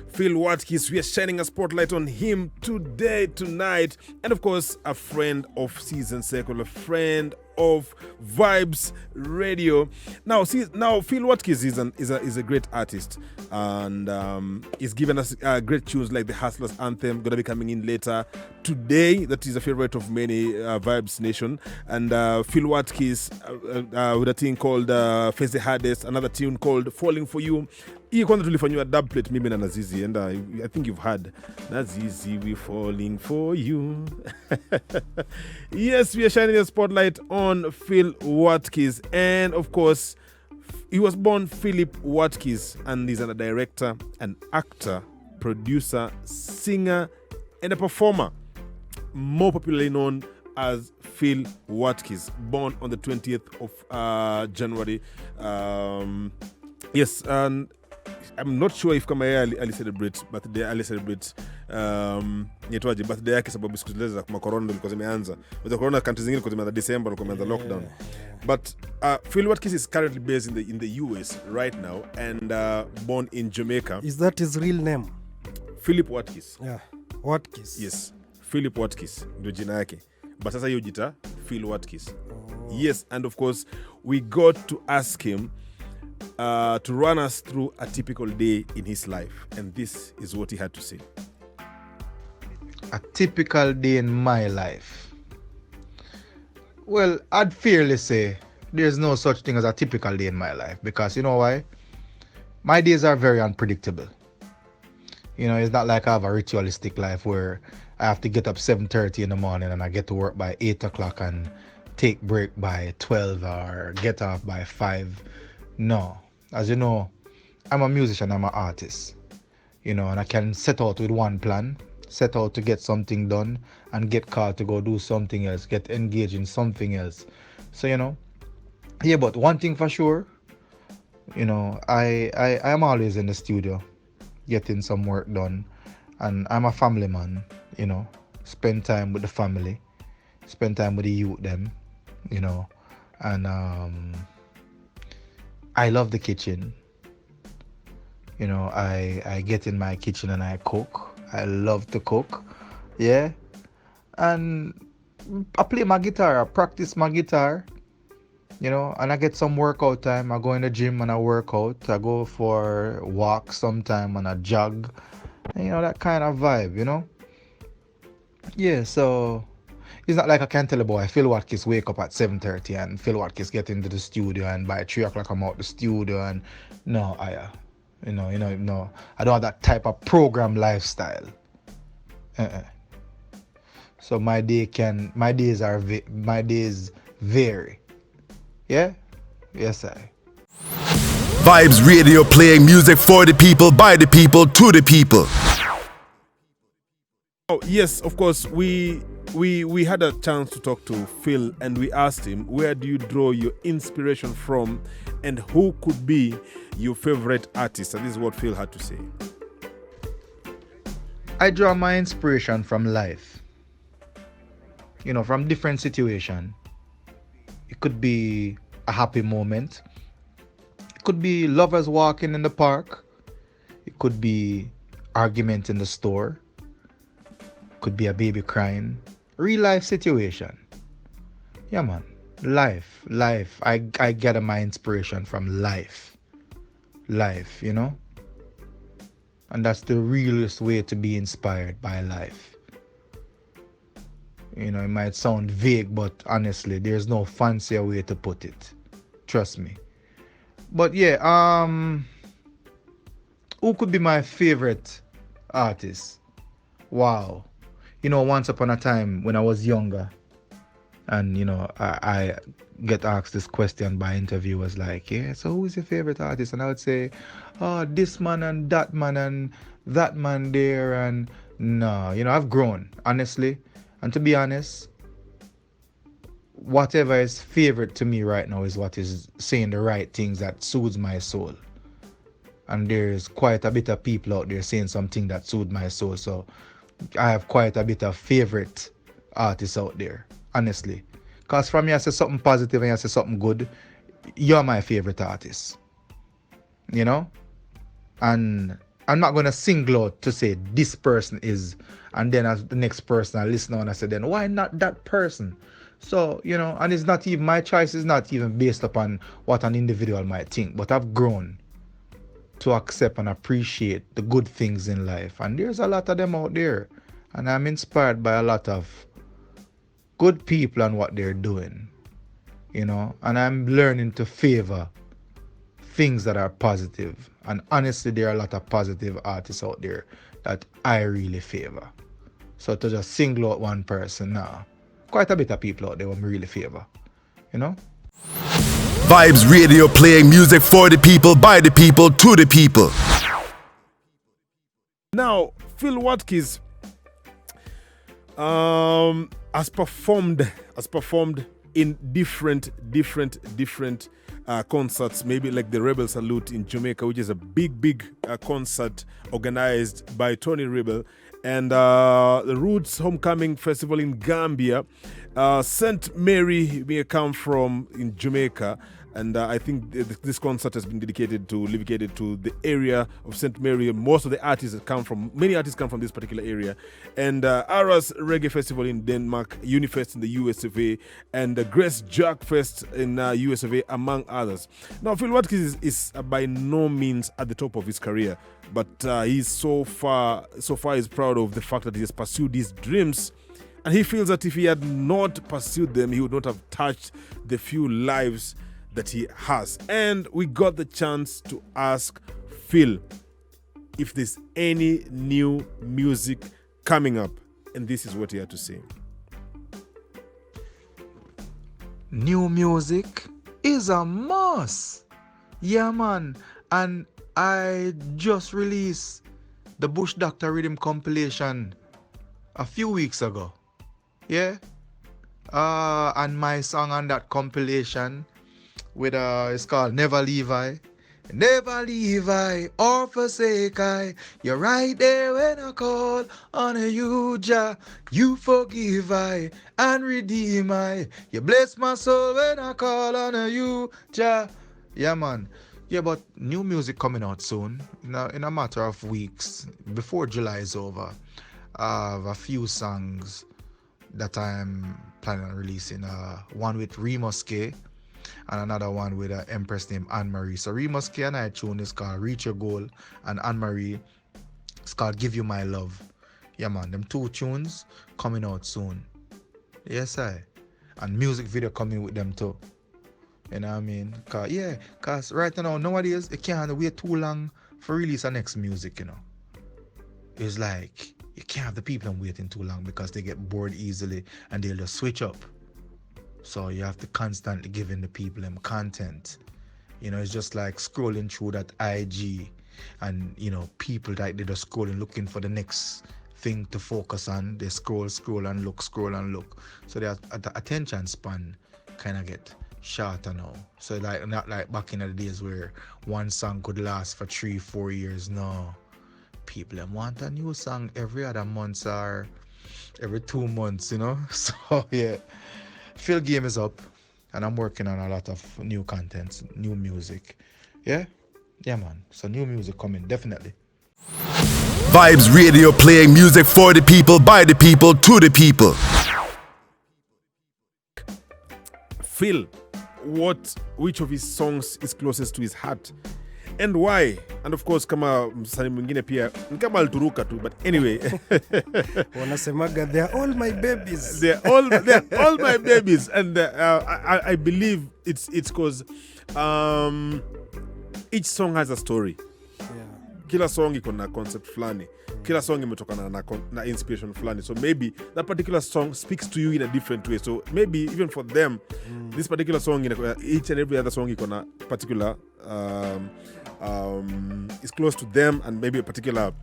Phil Watkiss. We are shining a spotlight on him today, tonight, and of course, a friend of Season Circle, a friend of Vibes Radio. Now, Phil Watkiss is a great artist, and he's given us great tunes like the Hustlers Anthem, gonna be coming in later today. That is a favorite of many Vibes Nation. And Phil Watkiss with a thing called Face the Hardest, another tune called Falling for You. Hii kwanza tulifanywa dub plate mimi na Nazizi, and I think you've heard Nazizi, we falling for you. Yes, we are shining a spotlight on Phil Watkiss, and of course he was born Philip Watkiss, and he's a director, an actor, producer, singer, and a performer, more popularly known as Phil Watkiss, born on the 20th of January. Yes, and I'm not sure if kama yeye ali celebrate birthday yake, sababu siku zile za corona ndio zimeanza. With corona countries zingine kwa zimeanza December kwa zimeanza lockdown. But Phil Watkiss is currently based in the US right now, and born in Jamaica. Is that his real name? Philip Watkiss. Yeah, Watkiss. Yes, Philip Watkiss ndio jina yake. But sasa hiyo jita Phil Watkiss. Yes, and of course we got to ask him to run us through a typical day in his life, and this is what he had to say. A typical day in my life. Well, I'd fairly say there's no such thing as a typical day in my life, because you know why? My days are very unpredictable. You know, it's not like I have a ritualistic life where I have to get up 7:30 in the morning and I get to work by 8 o'clock and take break by 12 or get off by 5. No. As you know, I'm a musician, I'm an artist. You know, and I can set out with one plan, set out to get something done, and get called to go do something else, get engaged in something else. So, you know, yeah, but one thing for sure, you know, I am always in the studio getting some work done, and I'm a family man, you know, spend time with the family, spend time with the youth them, you know, and I love the kitchen. You know, I get in my kitchen and I cook. I love to cook. Yeah. And I play my guitar. I practice my guitar. You know, and I get some workout time. I go in the gym and I work out. I go for walks sometime and I jog. And, you know, that kind of vibe, you know. Yeah, so it's not like I can tell a boy, Phil Watkiss wake up at 7:30 and Phil Watkiss get into the studio and by 3 o'clock I'm out the studio, and no, I don't have that type of program lifestyle. So my days vary. Yeah? Yes, I. Vibes Radio, playing music for the people, by the people, to the people. Oh, yes, of course, we had a chance to talk to Phil, and we asked him, where do you draw your inspiration from, and who could be your favorite artist? And this is what Phil had to say. I draw my inspiration from life. You know, from different situations. It could be a happy moment. It could be lovers walking in the park. It could be argument in the store. It could be a baby crying. Real life situation. Yeah, man. Life. I gather my inspiration from life. Life, you know? And that's the realest way to be inspired by life. You know, it might sound vague, but honestly, there's no fancier way to put it. Trust me. But yeah, who could be my favorite artist? Wow. You know, once upon a time when I was younger, and you know, I get asked this question by interviewers like, yeah, so who's your favorite artist? And I would say, oh, this man and that man there, and no, you know, I've grown, honestly. And to be honest, whatever is favorite to me right now is what is saying the right things that soothes my soul. And there's quite a bit of people out there saying something that soothes my soul. So I have quite a bit of favorite artists out there, honestly. Because from me, I say something positive and I say something good, you're my favorite artist. You know? And I'm not gonna single out to say this person is, and then as the next person I listen on, I say, then why not that person? So, and it's not even, my choice is not even based upon what an individual might think, but I've grown to accept and appreciate the good things in life. And there's a lot of them out there. And I'm inspired by a lot of good people and what they're doing, and I'm learning to favor things that are positive. And honestly, there are a lot of positive artists out there that I really favor. So to just single out one person, nah, quite a bit of people out there who really favor, Vibes Radio, playing music for the people, by the people, to the people. Now, Phil Watkiss has performed in different concerts, maybe like the Rebel Salute in Jamaica, which is a big concert organized by Tony Rebel, and the Roots Homecoming Festival in Gambia, St. Mary may come from in Jamaica. And I think this concert has been dedicated to the area of St. Mary. Most of the many artists come from this particular area. And Aras Reggae Festival in Denmark, Unifest in the US of A, and the Grace Jack Fest in US of A, among others. Now, Phil Watkiss is by no means at the top of his career, but he's so far is proud of the fact that he has pursued his dreams. And he feels that if he had not pursued them, he would not have touched the few lives that he has. And we got the chance to ask Phil if there's any new music coming up, and this is what he had to say. New music is a must. Yeah, man. And I just released the Bush Doctor Rhythm compilation a few weeks ago. Yeah. And my song on that compilation with it's called Never Leave I. Never leave I or forsake I. You're right there when I call on you, Jah. You forgive I and redeem I. You bless my soul when I call on you, Jah. Yeah, man. Yeah, but new music coming out soon. In a matter of weeks, before July is over. I have a few songs that I'm planning on releasing. One with Remus K, and another one with an empress named Anne-Marie. So Remus K and I tune is called Reach Your Goal, and Anne-Marie it's called Give You My Love. Yeah, man, them two tunes coming out soon. Yes, and music video coming with them too. You know what I mean? Cause right now, nowadays, you can't wait too long for release the next music, It's like, you can't have the people waiting too long because they get bored easily and they'll just switch up. So you have to constantly giving the people them content. It's just like scrolling through that IG and, people that they're just scrolling looking for the next thing to focus on. They scroll and look. So their attention span kind of get shorter now. So like not like back in the days where one song could last for 3-4 years. No. People want a new song every other month or every 2 months, So yeah. Phil game is up and I'm working on a lot of new content, new music. Yeah, man. So new music coming, definitely. Vibes Radio, playing music for the people, by the people, to the people. Phil, which of his songs is closest to his heart and why? And of course, kama msanii mwingine pia kama alituruka tu, but anyway. Wanasemaga they're all my babies. They're all my babies, and I believe it's because each song has a story. Yeah. Kila song iko na concept fulani. Kila song imetokana na inspiration fulani. So maybe that particular song speaks to you in a different way. So maybe even for them, this particular song, each and every other song iko na particular is close to them, and maybe a particular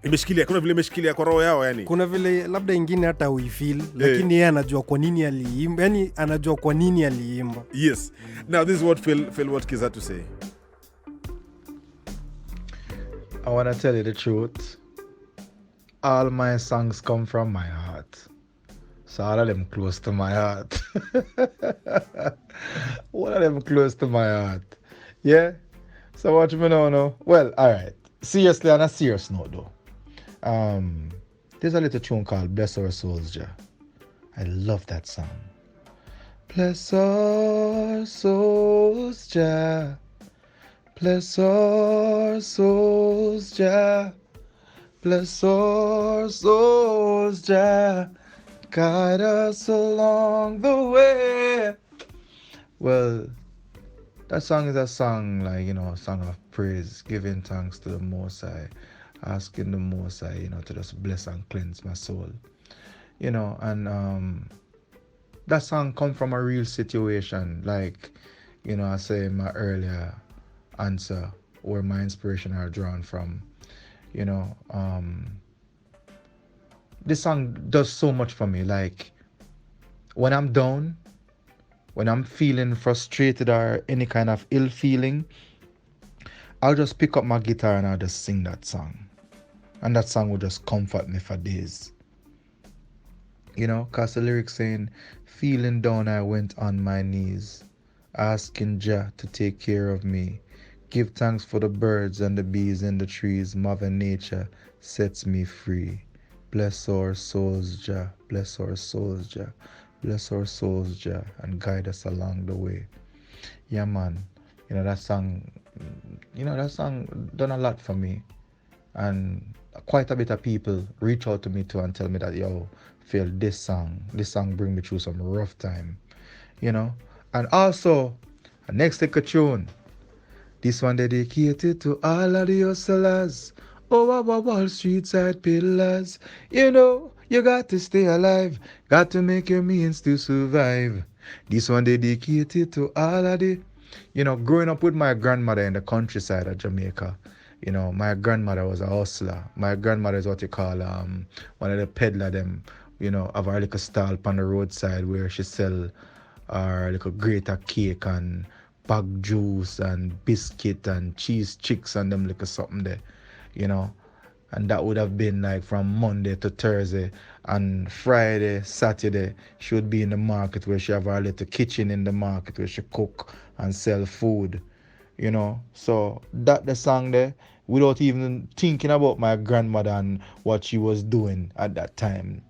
imeshikilia, kuna vile imeshikilia kwa roho yao yani. Kuna vile labda ingine hata uifeel lakini yeye anajua kwa nini aliimba, yani anajua kwa nini aliimba. Yes. Now this is what Phil Watkiss had to say. I want to tell you the truth. All my songs come from my heart. So all of them close to my heart. One of them close to my heart. Yeah? So what you know? Well, alright. seriously, on a serious note though, there's a little tune called Bless Our Souls, Jah. I love that song. Bless our souls, Jah. Bless our souls, Jah. Bless our souls, Jah. Guide us along the way. Well, that song is a song like, a song of praise, giving thanks to the Most High, asking the Most High, to just bless and cleanse my soul. And that song come from a real situation, like, I say in my earlier answer, where my inspiration are drawn from. This song does so much for me. Like, when I'm down, when I'm feeling frustrated or any kind of ill feeling, I'll just pick up my guitar and I'll just sing that song. And that song will just comfort me for days. Cause the lyrics saying, feeling down I went on my knees, asking Jah to take care of me. Give thanks for the birds and the bees and the trees. Mother Nature sets me free. Bless our souls, Jah. Bless our souls, Jah. Bless our souls, Jah, and guide us along the way. Yeah, man. That song done a lot for me. And quite a bit of people reach out to me too and tell me that, yo, Phil, this song bring me through some rough time. And also, next take a tune. This one dedicated to all of the hustlers. Oh, our Wall Street side pillars. You got to stay alive. Got to make your means to survive. This one dedicated to all of the, growing up with my grandmother in the countryside of Jamaica. My grandmother was a hustler. My grandmother is what you call one of the peddler them, have her little stall on the roadside where she sell her little grater cake and bag juice and biscuit and cheese chicks and them little something there, and that would have been like from Monday to Thursday, and Friday, Saturday she would be in the market where she have her little kitchen in the market where she cook and sell food, so that the song there, without even thinking about my grandmother and what she was doing at that time,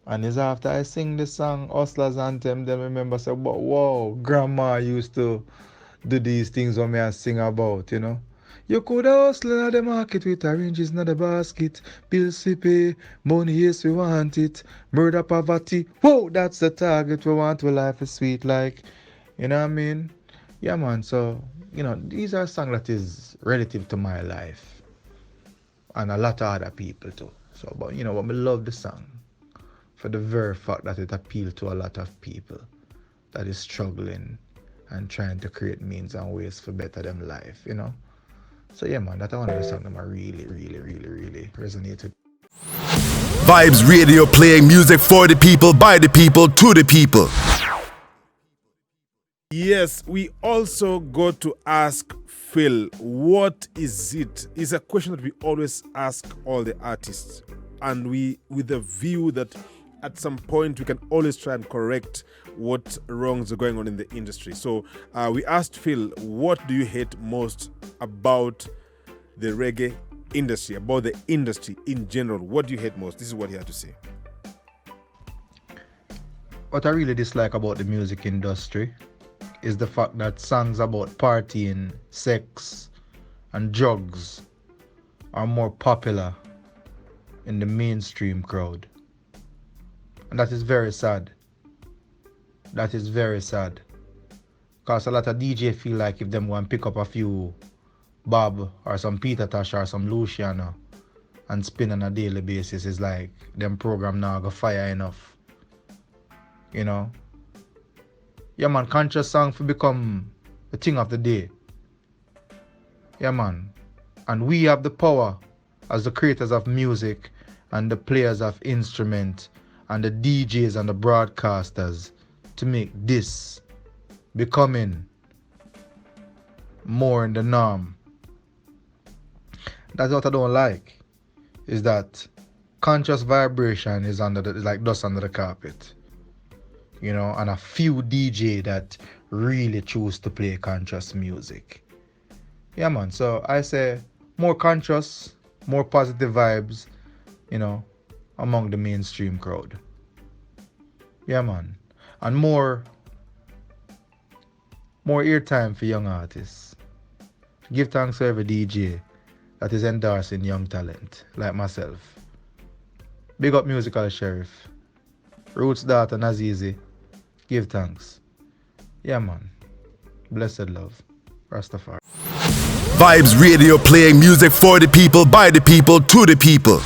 and it's after I sing the song Hustlers Anthem, then remember say, but whoa, grandma used to do these things when I sing about, You could hustle at the market with oranges in the basket. Bills to pay, money yes we want it. Murder poverty, whoa, that's the target we want. Our life is sweet like, you know what I mean? Yeah, man, so, these are songs that is relative to my life. And a lot of other people too. So, but, but I love the song. For the very fact that it appealed to a lot of people that is struggling and trying to create means and ways for better them life, So yeah, man, that's one of the songs that I really, really, really, really resonated. Vibes Radio, playing music for the people, by the people, to the people. Yes, we also got to ask Phil, what is it? It's a question that we always ask all the artists, and we, with the view that at some point we can always try and correct what wrongs are going on in the industry. So we asked Phil, what do you hate most about the reggae industry, about the industry in general? What do you hate most? This is what he had to say. What I really dislike about the music industry is the fact that songs about partying, sex, and drugs are more popular in the mainstream crowd. And that is very sad. That is very sad. Because a lot of DJ feel like if them want to pick up a few Bob or some Peter Tosh or some Luciano and spin on a daily basis, is like them program now go fire enough. Yeah, man, conscious song for become the thing of the day. Yeah, man. And we have the power as the creators of music and the players of instrument and the DJs and the broadcasters to make this becoming more in the norm. That's what I don't like, is that conscious vibration is like dust under the carpet. And a few DJ that really choose to play conscious music. Yeah, man. So I say more conscious, more positive vibes, you know, among the mainstream crowd. Yeah, man. And more airtime for young artists. Give thanks to every DJ that is endorsing young talent like myself. Big up Musical Sheriff. Roots daughter Nazizi. Give thanks. Yeah, man. Blessed love. Rastafari. Vibes Radio playing music for the people, by the people, to the people.